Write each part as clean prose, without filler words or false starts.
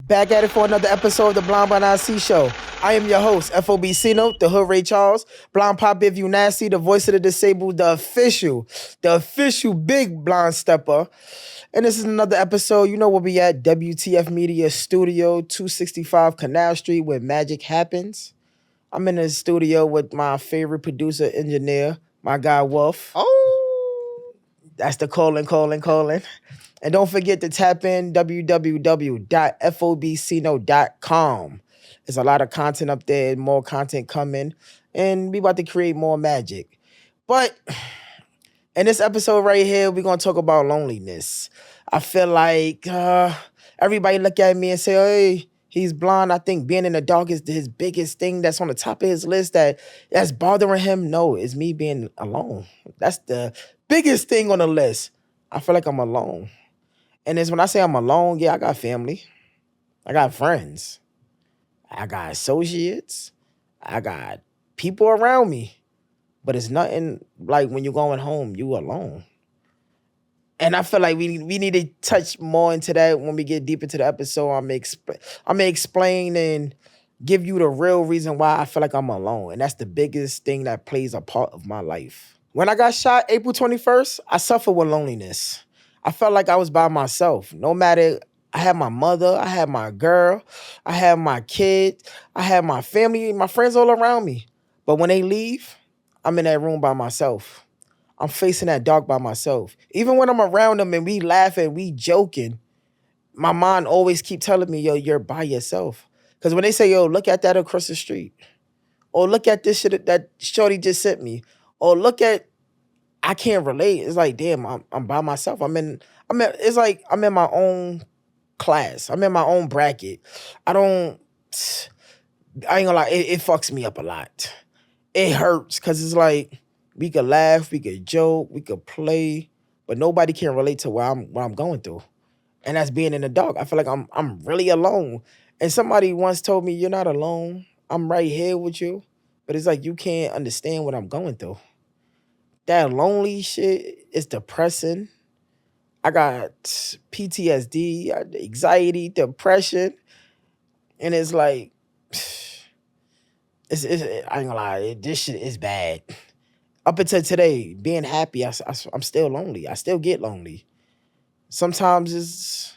Back at it for another episode of the Blind by IC show. I am your host, FOB Cino, the Hood Ray Charles, Blind Pop If You Nasty, the voice of the disabled, the official big blind stepper. And this is another episode. You know where we at, WTF Media Studio, 265 Canal Street, where magic happens. I'm in the studio with my favorite producer, engineer, my guy Wolf. Oh, That's the calling. And don't forget to tap in www.fobcino.com. There's a lot of content up there, more content coming, and we about to create more magic. But in this episode right here, we're gonna talk about loneliness. I feel like everybody look at me and say, "Hey, he's blind." I think being in the dark is his biggest thing that's on the top of his list that's bothering him. No, it's me being alone. That's the biggest thing on the list. I feel like I'm alone. And it's when I say I'm alone, yeah, I got family. I got friends. I got associates. I got people around me. But it's nothing like when you're going home, you alone. And I feel like we need to touch more into that when we get deep into the episode. I'm gonna explain and give you the real reason why I feel like I'm alone. And that's the biggest thing that plays a part of my life. When I got shot April 21st, I suffered with loneliness. I felt like I was by myself. No matter, I had my mother, I had my girl, I had my kid, I had my family, my friends all around me. But when they leave, I'm in that room by myself. I'm facing that dark by myself. Even when I'm around them and we laughing, we joking, my mind always keep telling me, yo, you're by yourself. Because when they say, yo, look at that across the street, or look at this shit that Shorty just sent me, or look at, I can't relate. It's like, damn, I'm by myself. It's like I'm in my own class. I'm in my own bracket. I ain't gonna lie, it fucks me up a lot. It hurts because it's like we could laugh, we could joke, we could play, but nobody can relate to what I'm going through. And that's being in the dark. I feel like I'm really alone. And somebody once told me, you're not alone. I'm right here with you. But it's like you can't understand what I'm going through. That lonely shit is depressing. I got PTSD, anxiety, depression, and it's like, I ain't gonna lie, this shit is bad. Up until today, being happy, I'm still lonely. I still get lonely. Sometimes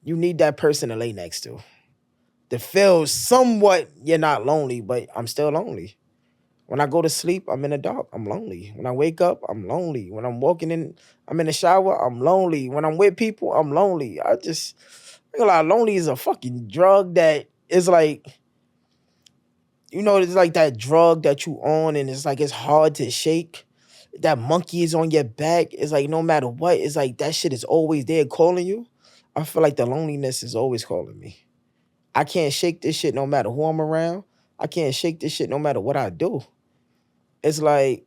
you need that person to lay next to feel somewhat you're not lonely, but I'm still lonely. When I go to sleep, I'm in the dark. I'm lonely. When I wake up, I'm lonely. When I'm in the shower, I'm lonely. When I'm with people, I'm lonely. I ain't gonna lie, lonely is a fucking drug that is like, it's like that drug that you on and it's like it's hard to shake. That monkey is on your back. It's like no matter what, it's like that shit is always there calling you. I feel like the loneliness is always calling me. I can't shake this shit no matter who I'm around. I can't shake this shit no matter what I do. It's like,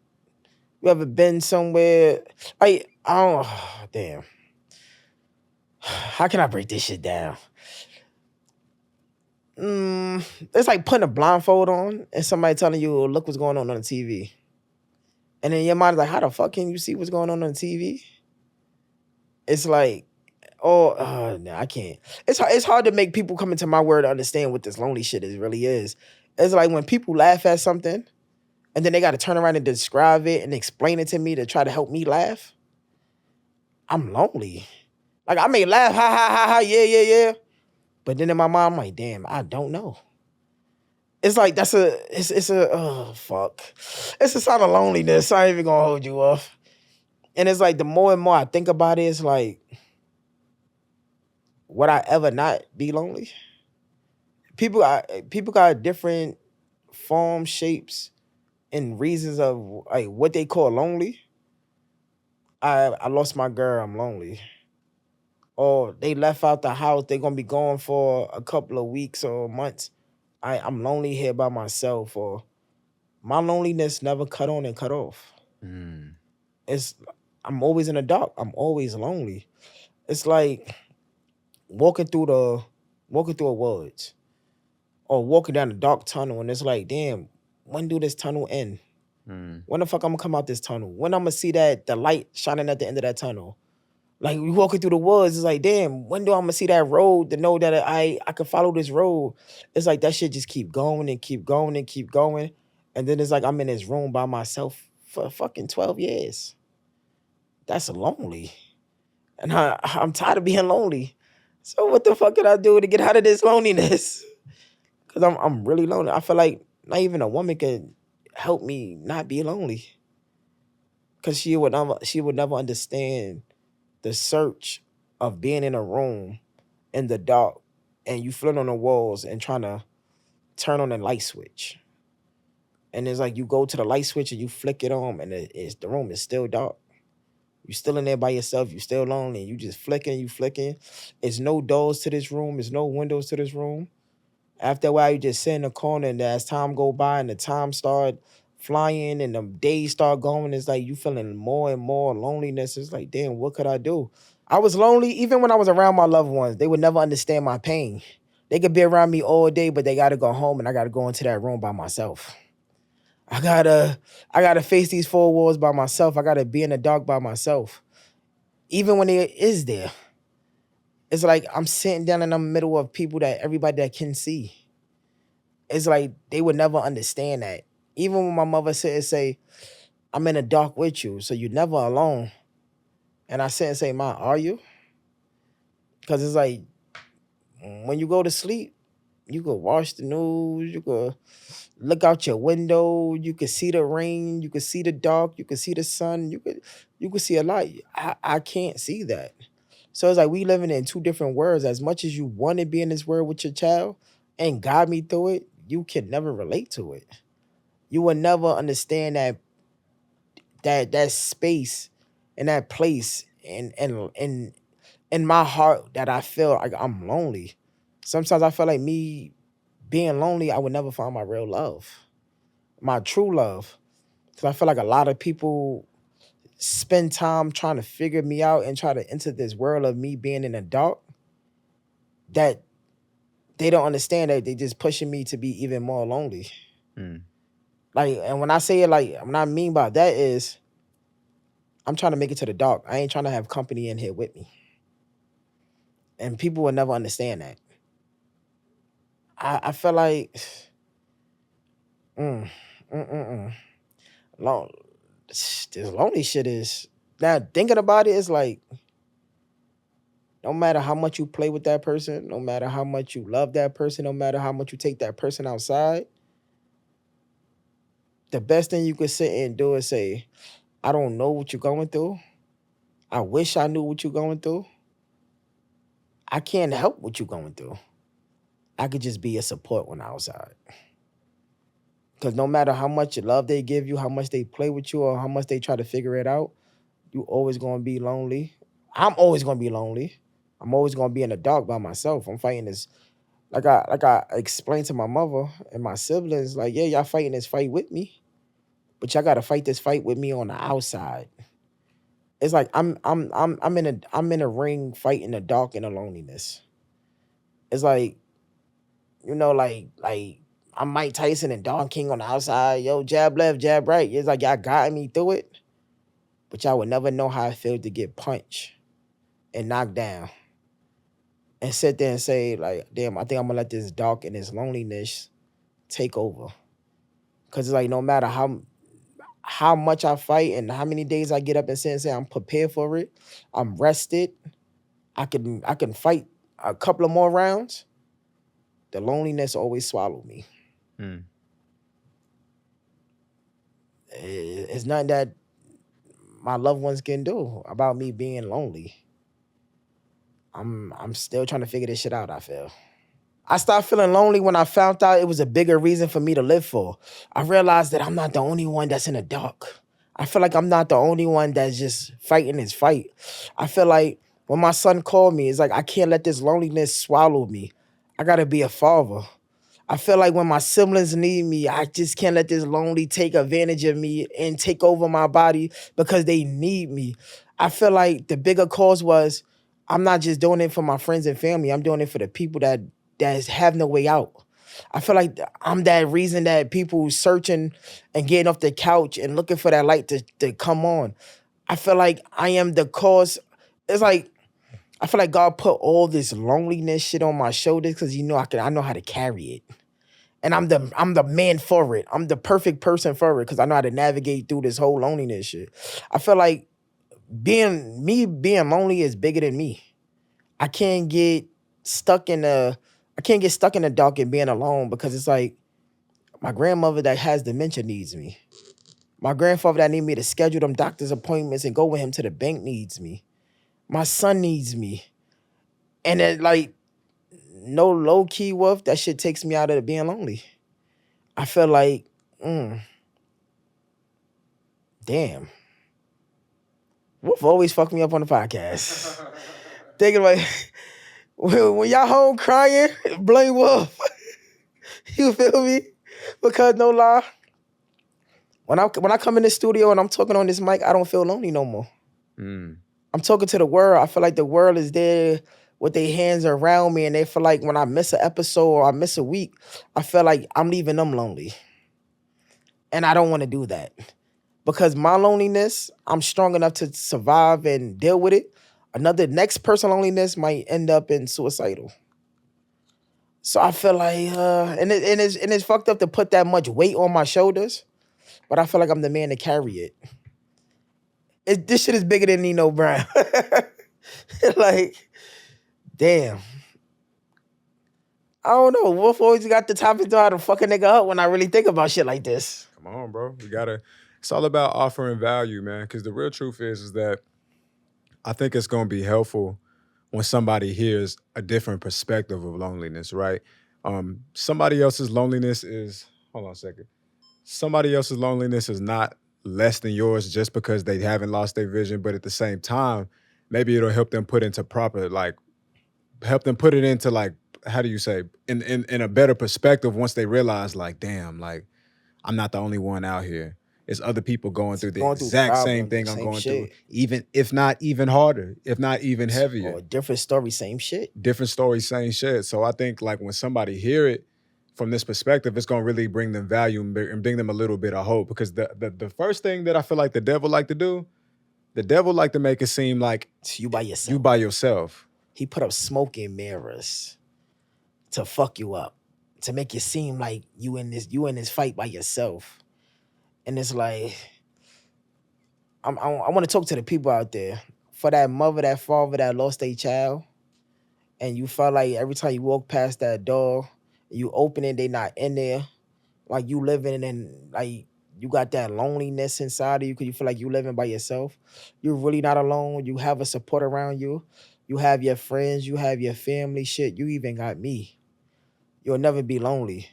you ever been somewhere? I don't, damn. How can I break this shit down? It's like putting a blindfold on and somebody telling you, "Oh, look what's going on the TV." And then your mind's like, how the fuck can you see what's going on the TV? It's like, no, I can't. It's hard to make people come into my world to understand what this lonely shit really is. It's like when people laugh at something and then they got to turn around and describe it and explain it to me to try to help me laugh. I'm lonely. Like I may laugh, ha ha ha ha, yeah. But then in my mind, I'm like, damn, I don't know. It's like oh fuck. It's a sign of loneliness. I ain't even gonna hold you off. And it's like the more and more I think about it, it's like, would I ever not be lonely? People got different forms, shapes, and reasons of like what they call lonely. I lost my girl, I'm lonely. Or they left out the house, they're gonna be gone for a couple of weeks or months. I'm lonely here by myself, or my loneliness never cut on and cut off. It's I'm always in the dark. I'm always lonely. It's like walking through a woods or walking down a dark tunnel, and it's like, damn, when do this tunnel end? When the fuck I'm gonna come out this tunnel? When I'm gonna see that the light shining at the end of that tunnel? Like we walking through the woods, it's like, damn, when do I'm gonna see that road to know that I could follow this road? It's like that shit just keep going and keep going and keep going. And then it's like I'm in this room by myself for fucking 12 years. That's lonely. And I'm tired of being lonely. So what the fuck can I do to get out of this loneliness? Cause I'm really lonely. I feel like not even a woman could help me not be lonely. Cause she would never understand the search of being in a room in the dark and you flip on the walls and trying to turn on the light switch. And it's like you go to the light switch and you flick it on and the room is still dark. You still in there by yourself. You still lonely. You just flicking. You flicking. There's no doors to this room. There's no windows to this room. After a while, you just sit in the corner, and as time go by and the time start flying and the days start going, it's like you feeling more and more loneliness. It's like, damn, what could I do? I was lonely even when I was around my loved ones. They would never understand my pain. They could be around me all day, but they gotta go home and I gotta go into that room by myself. I gotta face these four walls by myself. I gotta be in the dark by myself. Even when it is there, it's like I'm sitting down in the middle of people that everybody that can see. It's like they would never understand that. Even when my mother sit and say, I'm in the dark with you, so you're never alone. And I sit and say, Ma, are you? Because it's like when you go to sleep, you could watch the news, you could look out your window, you could see the rain, you could see the dark, you could see the sun, you could see a light. I can't see that. So it's like we living in two different worlds. As much as you want to be in this world with your child and guide me through it, you can never relate to it. You will never understand that space and that place and in my heart that I feel like I'm lonely. Sometimes I feel like me being lonely, I would never find my real love, my true love. Because I feel like a lot of people spend time trying to figure me out and try to enter this world of me being in the dark that they don't understand that they just pushing me to be even more lonely. Mm. Like, and when I say it, like, what I mean by that is I'm trying to make it to the dark. I ain't trying to have company in here with me. And people will never understand that. I feel like mm, mm. Long, this lonely shit is now thinking about it, it's like no matter how much you play with that person, no matter how much you love that person, no matter how much you take that person outside, the best thing you could sit and do is say, I don't know what you're going through. I wish I knew what you're going through. I can't help what you're going through. I could just be a support when outside. Because no matter how much love they give you, how much they play with you, or how much they try to figure it out, you always gonna be lonely. I'm always gonna be lonely. I'm always gonna be in the dark by myself. I'm fighting this, like I explained to my mother and my siblings, like, yeah, y'all fighting this fight with me, but y'all gotta fight this fight with me on the outside. It's like I'm in a ring fighting the dark and the loneliness. It's like, like I'm Mike Tyson and Don King on the outside. Yo, jab left, jab right. It's like y'all got me through it, but y'all would never know how it feels to get punched and knocked down and sit there and say, like, damn, I think I'm gonna let this dark and this loneliness take over. Cause it's like no matter how much I fight and how many days I get up and sit and say I'm prepared for it, I'm rested, I can fight a couple of more rounds. The loneliness always swallow me. Mm. It's nothing that my loved ones can do about me being lonely. I'm still trying to figure this shit out, I feel. I started feeling lonely when I found out it was a bigger reason for me to live for. I realized that I'm not the only one that's in the dark. I feel like I'm not the only one that's just fighting this fight. I feel like when my son called me, it's like I can't let this loneliness swallow me. I gotta be a father. I feel like when my siblings need me, I just can't let this lonely take advantage of me and take over my body because they need me. I feel like the bigger cause was I'm not just doing it for my friends and family. I'm doing it for the people that have no way out. I feel like I'm that reason that people searching and getting off the couch and looking for that light to come on. I feel like I am the cause it's like I feel like God put all this loneliness shit on my shoulders because I know how to carry it. And I'm the man for it. I'm the perfect person for it because I know how to navigate through this whole loneliness shit. I feel like being lonely is bigger than me. I can't get stuck in the dark and being alone because it's like my grandmother that has dementia needs me. My grandfather that need me to schedule them doctor's appointments and go with him to the bank needs me. My son needs me. And then like no low key wolf, that shit takes me out of being lonely. I feel like, damn. Wolf always fuck me up on the podcast. Thinking like when y'all home crying, blame Wolf. You feel me? Because no lie, when I come in the studio and I'm talking on this mic, I don't feel lonely no more. I'm talking to the world. I feel like the world is there with their hands around me, and they feel like when I miss an episode or I miss a week, I feel like I'm leaving them lonely. And I don't want to do that. Because my loneliness, I'm strong enough to survive and deal with it. Next person loneliness might end up in suicidal. So I feel like, and it's fucked up to put that much weight on my shoulders, but I feel like I'm the man to carry it. This shit is bigger than Nino Brown. Like, damn. I don't know. Wolf always got the topic to how to fuck a nigga up when I really think about shit like this. Come on, bro. It's all about offering value, man. Because the real truth is that I think it's going to be helpful when somebody hears a different perspective of loneliness, right? Somebody else's loneliness is, hold on a second. Somebody else's loneliness is not less than yours just because they haven't lost their vision, but at the same time, maybe it'll help them put it into how do you say, in a better perspective once they realize like, damn, like I'm not the only one out here. It's other people going through the exact same thing I'm going through, even if not even harder, if not even heavier. Or different story, same shit. Different story, same shit. So I think like when somebody hear it from this perspective, it's gonna really bring them value and bring them a little bit of hope. Because the first thing that I feel like the devil like to do, the devil like to make it seem like it's you by yourself. You by yourself. He put up smoke and mirrors to fuck you up, to make you seem like you in this fight by yourself. And it's like, I want to talk to the people out there. For that mother, that father that lost their child, and you felt like every time you walk past that door, you open it, they not in there. Like you living in, like you got that loneliness inside of you because you feel like you living by yourself. You're really not alone. You have a support around you. You have your friends. You have your family. Shit, you even got me. You'll never be lonely.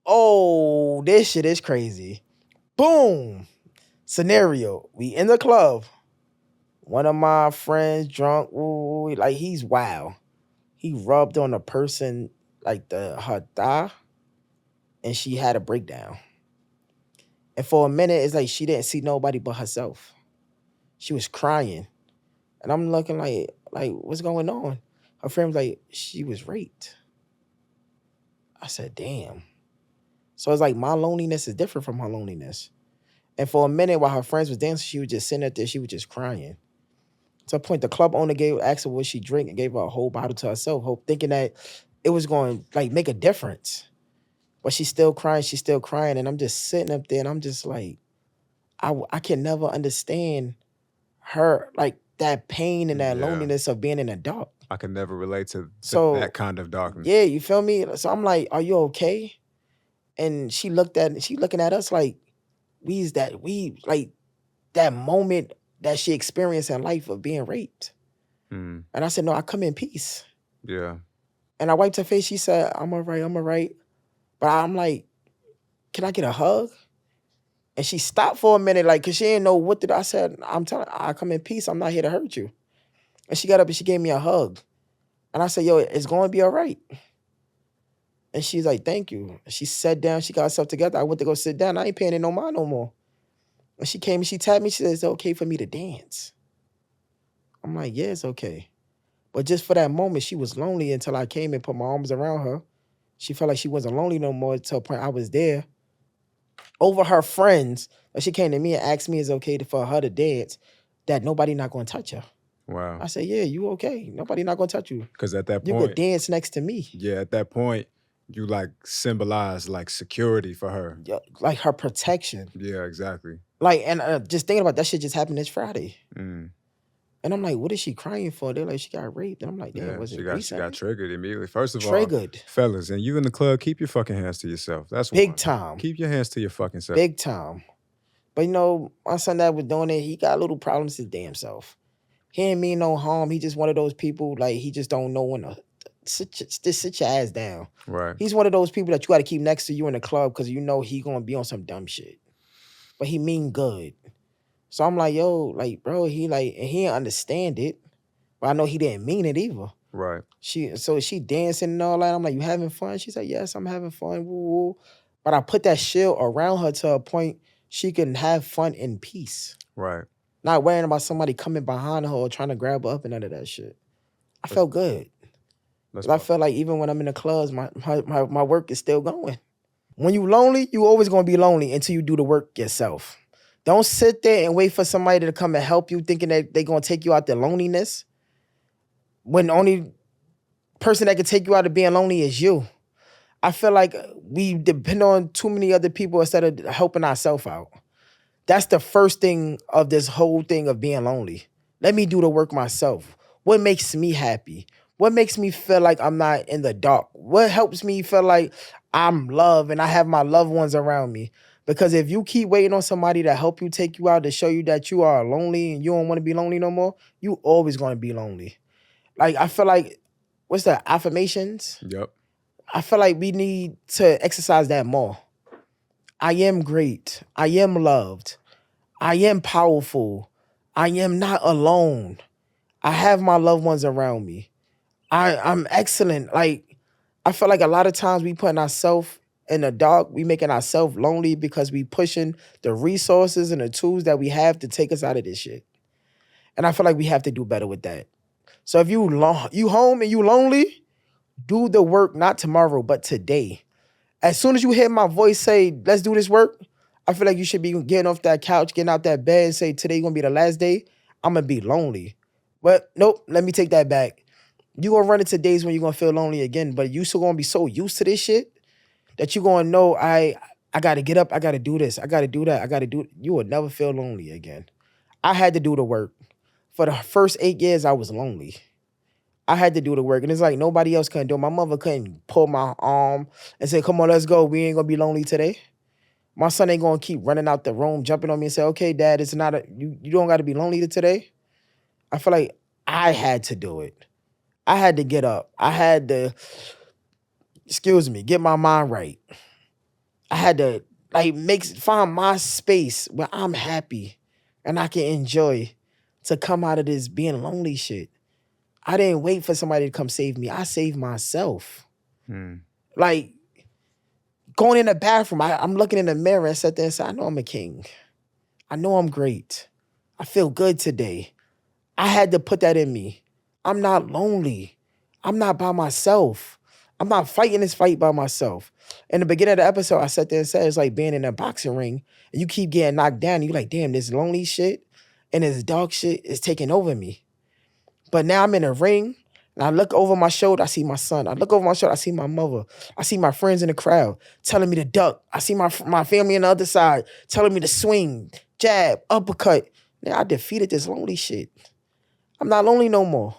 Oh, this shit is crazy. Boom. Scenario. We in the club. One of my friends drunk. Ooh, like he's wild. He rubbed on a person like her thigh, and she had a breakdown. And for a minute, it's like she didn't see nobody but herself. She was crying. And I'm looking like what's going on? Her friend was like, she was raped. I said, damn. So it's like my loneliness is different from her loneliness. And for a minute while her friends was dancing, she was just sitting up there, she was just crying. To a point, the club owner asked her what she drink and gave her a whole bottle to herself, thinking that it was going to like make a difference. But she's still crying, and I'm just sitting up there and I'm just like, I can never understand her, like that pain and that loneliness of being in the dark. I can never relate to that kind of darkness. Yeah, you feel me? So I'm like, are you okay? And she looking at us like that moment that she experienced in life of being raped. And I said, no, I come in peace. Yeah. And I wiped her face. She said, I'm all right. But I'm like, can I get a hug? And she stopped for a minute, like, cause she didn't know what to do. I said, I come in peace. I'm not here to hurt you. And she got up and she gave me a hug. And I said, yo, it's going to be all right. And she's like, thank you. She sat down. She got herself together. I went to go sit down. I ain't paying it no mind no more. And she came and she tapped me. She said, it's okay for me to dance. I'm like, yeah, it's okay. But just for that moment, she was lonely until I came and put my arms around her. She felt like she wasn't lonely no more to a point I was there. Over her friends, she came to me and asked me it's okay for her to dance, that nobody not going to touch her. Wow. I said, yeah, you okay. Nobody not gonna touch you. Because at that You point, could dance next to me. yeah, at that point, you like symbolize like security for her. Yeah, like her protection. Yeah, exactly. Like, and just thinking about that shit just happened this Friday. Mm. And I'm like, what is she crying for? They're like, she got raped. And I'm like, damn, Yeah, was she it got recent? triggered immediately. First of all, Triggered. fellas, and you in the club, keep your fucking hands to yourself. That's Big one. time. Keep your hands to your fucking self. Big time. But you know, my son that was doing it, he got little problems his damn self. He ain't mean no harm. He just one of those people, like, he just don't know when to sit your ass down. Right. He's one of those people that you got to keep next to you in the club because you know he gonna be on some dumb shit. But he mean good. So I'm like, yo, like, bro, he like, and he didn't understand it. But I know he didn't mean it either. Right. She dancing and all that. I'm like, you having fun? She said, yes, I'm having fun. Woo, woo. But I put that shield around her to a point she can have fun in peace. Right. Not worrying about somebody coming behind her or trying to grab her up and none of that shit. I felt good. But I felt like even when I'm in the clubs, my work is still going. When you lonely, you always gonna be lonely until you do the work yourself. Don't sit there and wait for somebody to come and help you thinking that they're gonna take you out the loneliness. When the only person that can take you out of being lonely is you. I feel like we depend on too many other people instead of helping ourselves out. That's the first thing of this whole thing of being lonely. Let me do the work myself. What makes me happy? What makes me feel like I'm not in the dark? What helps me feel like I'm loved and I have my loved ones around me? Because if you keep waiting on somebody to help you take you out to show you that you are lonely and you don't want to be lonely no more, you always going to be lonely. Like, I feel like, what's that, affirmations? Yep. I feel like we need to exercise that more. I am great. I am loved. I am powerful. I am not alone. I have my loved ones around me. I'm excellent. Like, I feel like a lot of times we putting ourselves in the dark. We making ourselves lonely because we pushing the resources and the tools that we have to take us out of this shit. And I feel like we have to do better with that. So if you home and you lonely, do the work not tomorrow, but today. As soon as you hear my voice say, let's do this work, I feel like you should be getting off that couch, getting out that bed and say, today gonna be the last day. I'm gonna be lonely. But nope, let me take that back. You gonna run into days when you're gonna feel lonely again, but you still gonna be so used to this shit that you gonna know, I gotta get up, I gotta do this, I gotta do that, I gotta do it. You will never feel lonely again. I had to do the work. For the first 8 years, I was lonely. I had to do the work. And it's like nobody else couldn't do it. My mother couldn't pull my arm and say, come on, let's go. We ain't gonna be lonely today. My son ain't gonna keep running out the room, jumping on me and say, okay, dad, it's not you don't gotta be lonely today. I feel like I had to do it. I had to get up. I had to, get my mind right. I had to find my space where I'm happy and I can enjoy to come out of this being lonely shit. I didn't wait for somebody to come save me. I saved myself. Like, going in the bathroom, I'm looking in the mirror and sat there and said, I know I'm a king. I know I'm great. I feel good today. I had to put that in me. I'm not lonely. I'm not by myself. I'm not fighting this fight by myself. In the beginning of the episode, I sat there and said, it's like being in a boxing ring and you keep getting knocked down and you're like, damn, this lonely shit and this dark shit is taking over me. But now I'm in a ring and I look over my shoulder, I see my son. I look over my shoulder, I see my mother. I see my friends in the crowd telling me to duck. I see my family on the other side telling me to swing, jab, uppercut. Now I defeated this lonely shit. I'm not lonely no more.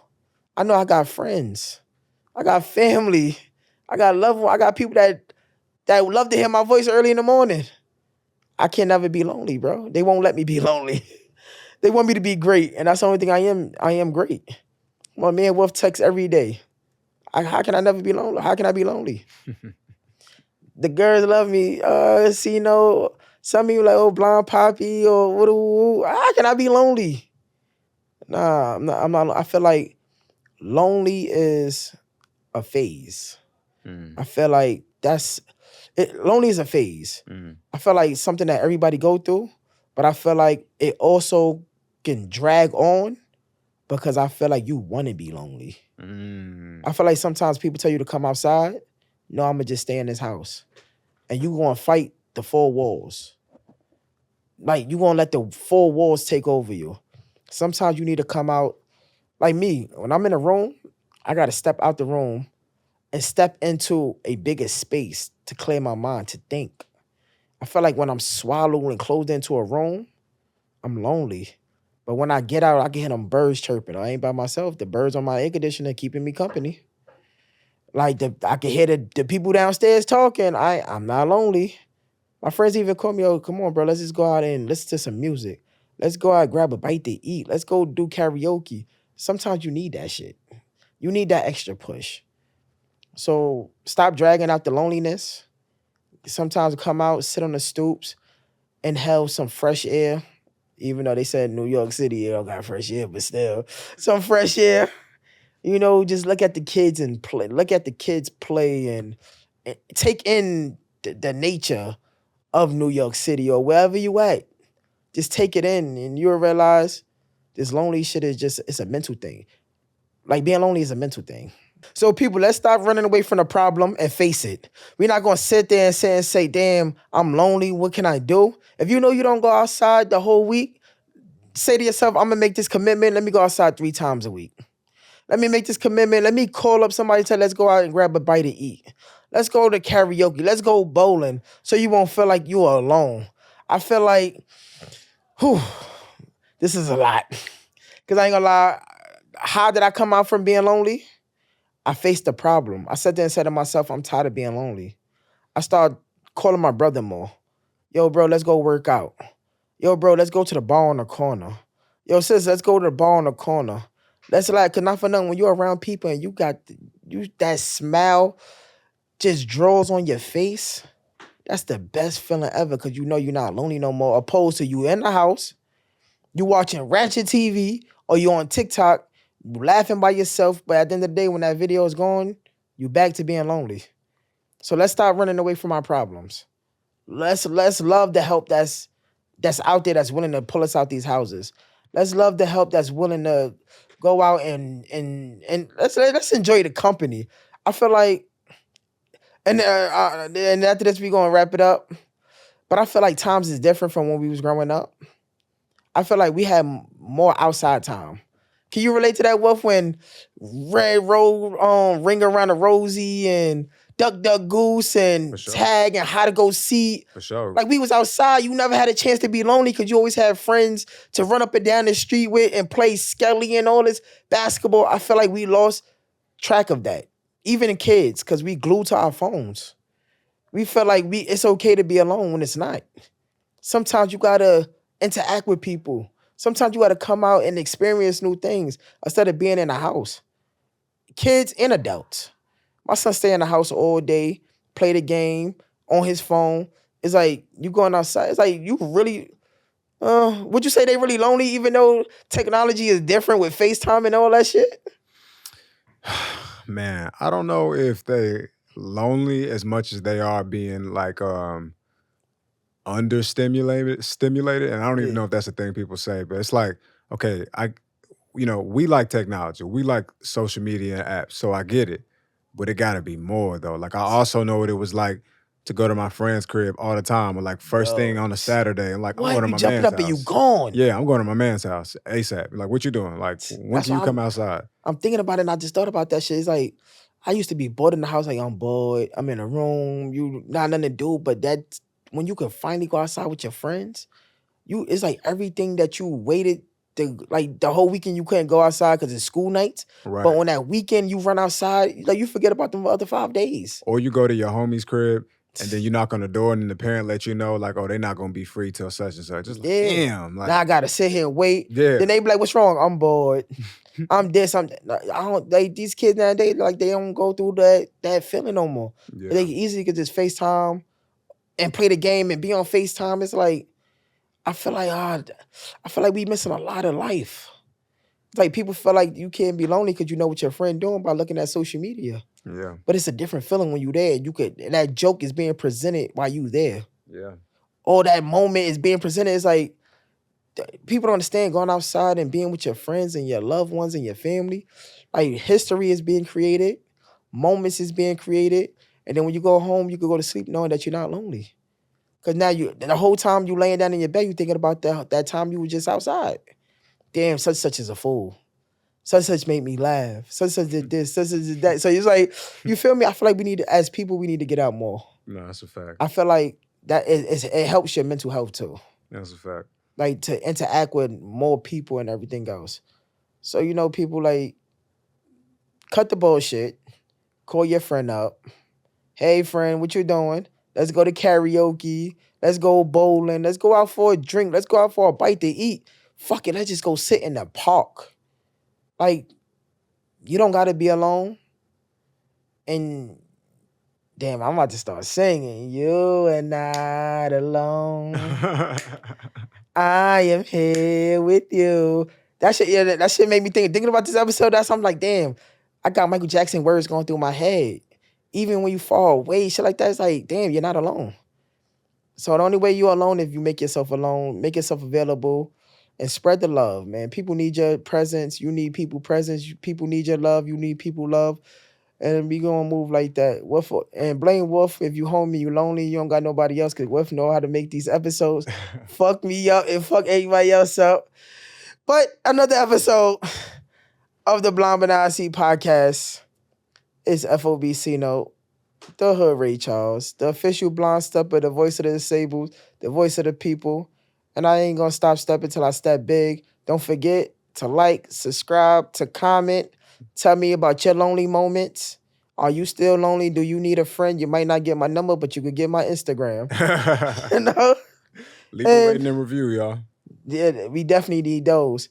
I know I got friends. I got family. I got loved ones. I got people that love to hear my voice early in the morning. I can never be lonely, bro. They won't let me be lonely. They want me to be great, and that's the only thing I am. I am great. My man Wolf texts every day. How can I never be lonely? How can I be lonely? The girls love me. Some people like, oh, blonde poppy or what? How can I be lonely? Nah, I'm not. I feel like lonely is a phase. I feel like lonely is a phase. I feel like something that everybody go through, but I feel like it also can drag on because I feel like you want to be lonely. I feel like sometimes people tell you to come outside. No, I'm going to just stay in this house. And you going to fight the 4 walls. Like, you going to let the 4 walls take over you. Sometimes you need to come out Like me, when I'm in a room, I gotta step out the room and step into a bigger space to clear my mind, to think. I feel like when I'm swallowed and closed into a room, I'm lonely. But when I get out, I can hear them birds chirping. I ain't by myself. The birds on my air conditioner keeping me company. Like I can hear the people downstairs talking. I'm not lonely. My friends even call me, oh, come on, bro. Let's just go out and listen to some music. Let's go out and grab a bite to eat. Let's go do karaoke. Sometimes you need that shit. You need that extra push. So stop dragging out the loneliness. Sometimes come out, sit on the stoops, inhale some fresh air. Even though they said New York City, don't got fresh air, but still, some fresh air. Just look at the kids and play. Look at the kids play and take in the nature of New York City or wherever you at. Just take it in and you'll realize this lonely shit is it's a mental thing. Like being lonely is a mental thing. So people, let's stop running away from the problem and face it. We're not gonna sit there and say, damn, I'm lonely, what can I do? If you know you don't go outside the whole week, say to yourself, I'm gonna make this commitment, let me go outside 3 times a week. Let me make this commitment, let me call up somebody, tell let's go out and grab a bite to eat. Let's go to karaoke, let's go bowling, so you won't feel like you are alone. I feel like, this is a lot. Cause I ain't gonna lie, how did I come out from being lonely? I faced the problem. I sat there and said to myself, I'm tired of being lonely. I started calling my brother more. Yo, bro, let's go work out. Yo, bro, let's go to the bar on the corner. Yo, sis, let's go to the bar on the corner. That's like, cause not for nothing, when you're around people and you got that smile just draws on your face, that's the best feeling ever, cause you know you're not lonely no more, opposed to you in the house, you watching ratchet TV, or you on TikTok, you laughing by yourself, but at the end of the day, when that video is gone, you back to being lonely. So let's stop running away from our problems. Let's love the help that's out there that's willing to pull us out these houses. Let's love the help that's willing to go out and let's enjoy the company. I feel like, and after this we gonna wrap it up. But I feel like times is different from when we was growing up. I feel like we had more outside time. Can you relate to that, Wolf? When Red Road, Ring Around the Rosie and Duck Duck Goose and sure. Tag and How to Go See. For sure. Like we was outside, you never had a chance to be lonely because you always had friends to run up and down the street with and play Skelly and all this basketball. I feel like we lost track of that. Even in kids, because we glued to our phones. We feel like it's okay to be alone when it's not. Sometimes you gotta interact with people. Sometimes you gotta come out and experience new things instead of being in the house. Kids and adults. My son stay in the house all day, play the game on his phone. It's like you going outside. It's like you really, would you say they really lonely even though technology is different with FaceTime and all that shit? Man, I don't know if they lonely as much as they are being like stimulated, and I don't even know if that's a thing people say, but it's like, okay, we like technology, we like social media and apps, so I get it, but it gotta be more though. Like I also know what it was like to go to my friend's crib all the time, or like first thing on a Saturday, and like I'm going to my jumping man's up and you house. gone. Yeah, I'm going to my man's house ASAP. Like, what you doing? Like, when That's can you why come outside? I'm thinking about it and I just thought about that shit. It's like, I used to be bored in the house, like I'm bored, I'm in a room, you not nothing to do, but that when you can finally go outside with your friends, it's like everything that you waited like the whole weekend you couldn't go outside because it's school nights. Right. But on that weekend you run outside, like you forget about the other 5 days. Or you go to your homie's crib and then you knock on the door and then the parent let you know, like, oh, they're not gonna be free till such and such. Just like, damn. Like, now I gotta sit here and wait. Yeah. Then they be like, what's wrong? I'm bored. I'm this. I don't. These kids nowadays, like they don't go through that feeling no more. Yeah. They easily could just FaceTime and play the game and be on FaceTime. It's like I feel like we missing a lot of life. It's like people feel like you can't be lonely because you know what your friend doing by looking at social media. Yeah. But it's a different feeling when you there. That joke is being presented while you there. Yeah. Or that moment is being presented. It's like people don't understand going outside and being with your friends and your loved ones and your family. Like history is being created, moments is being created, and then when you go home, you can go to sleep knowing that you're not lonely. Cause now the whole time you laying down in your bed, you thinking about that time you were just outside. Damn, such is a fool. Such made me laugh. Such did this. Such did that. So it's like, you feel me? I feel like we need to, as people, we need to get out more. No, that's a fact. I feel like that it helps your mental health too. That's a fact. Like to interact with more people and everything else. So, you know, people like cut the bullshit. Call your friend up. Hey friend, what you doing? Let's go to karaoke. Let's go bowling. Let's go out for a drink. Let's go out for a bite to eat. Fuck it, let's just go sit in the park. Like, you don't gotta be alone. And damn, I'm about to start singing. You are not alone. I am here with you. That shit, yeah, that shit made me thinking about this episode. I'm like, damn, I got Michael Jackson words going through my head. Even when you fall away, shit like that, it's like, damn, you're not alone. So the only way you're alone if you make yourself alone, make yourself available, and spread the love, man. People need your presence. You need people presence. People need your love. You need people love. And we gonna move like that. Wolf, and blame Wolf if you homie, you lonely, you don't got nobody else, because Wolf know how to make these episodes. Fuck me up and fuck everybody else up. But another episode of the Blonde Benassi podcast is FOBC Note, the Hood Ray Charles, the official blonde stepper, the voice of the disabled, the voice of the people. And I ain't gonna stop stepping till I step big. Don't forget to like, subscribe, to comment. Tell me about your lonely moments. Are you still lonely? Do you need a friend? You might not get my number, but you could get my Instagram. You know? Leave a rating and review, y'all. Yeah, we definitely need those.